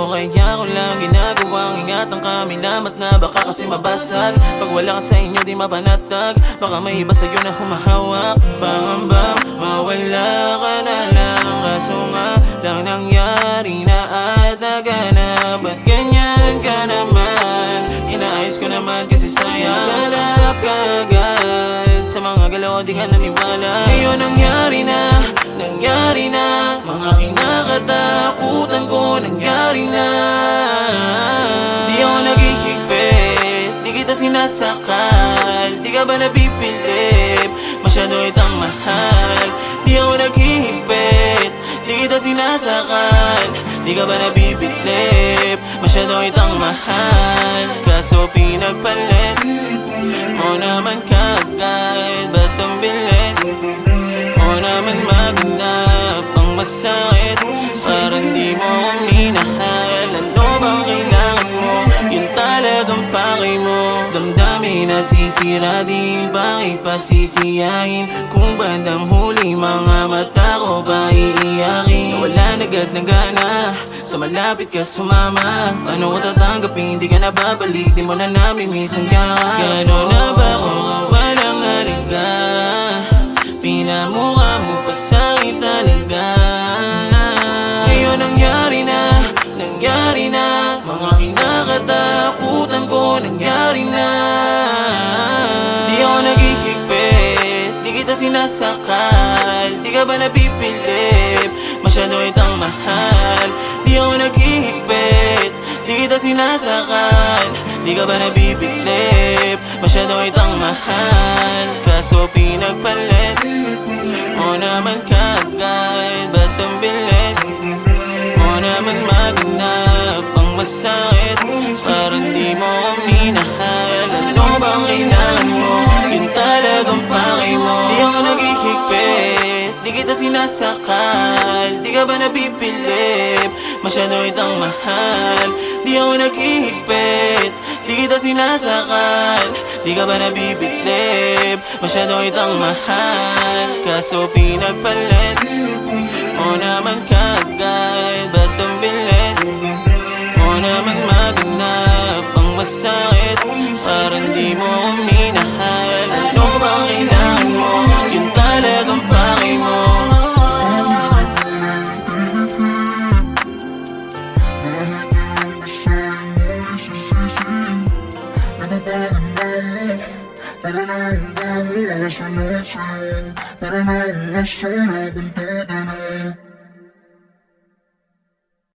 O kaya ko lang ginagawang ingatan kami lamat na baka kasi mabasag. Pag wala ka sa inyo di mapanatag, baka may iba sa'yo na humahawak. Pangambang mawala ka na lang, kaso nga lang nangyari na at naganap. Ba't ganyan ka naman? Inaayos ko naman kasi sayang. Hanap ka agad sa mga galaw, di ka naniwala. Ngayon nangyari na, nangyari na. Mga kinakatakutan ko nangyari na. Di ako naghihigpit, di kita sinasakal. Di ka ba napipilip? Masyado itang mahal. Di ako naghihigpit, di kita sinasakal. Di ka ba nabibilip? Masyado itang mahal. Kaso pinagpalit mo naman kagad. Ba't ang bilis mo naman maganap ang masakit? Parang di mo ako minahal. Ano bang kailangan mo? Yun talagang pakay mo. Damdamin nasisira, di bakit pa sisiyahin? Kung bandang huli mga mata ko ba iiyakin? Wala agad ng gana, sa malapit ka sumama. Paano ko tatanggapin? Di ka na babalik, di mo na namimiss ang kaka. Gano'n na ba ko walang haliga? Pinamukha mo pa sa'kin talaga. Ngayon nangyari na, nangyari na. Mga kinakatakutan ko nangyari na. Di ako naghihigpit, di kita sinasakal. Di ka ba napipilip? Masyado itang mahal. Di ako naghihigpit, di kita sinasakal. Di ka ba nabibilip? Masyado itang mahal. Kaso pinagpalit mo naman kagad. Ba't ang bilis mo naman maganap ang masakit? Parang di mo ako minahal. Ano bang kailangan mo? Yun talagang pakay mo. Di ako naghihigpit, di kita sinasakal. Di ka ba napipilip? Masyado itang mahal. Di ako naghihigpit, di kita sinasakal. Di ka ba nabibilip? Masyado itang mahal. Kaso pinagpalit mo naman kagad. Ba't ang bilis mo naman maganap ang masakit? Parang di mo ako minahal. Ano bang kailangan mo? Yun talagang pakay mo. Para na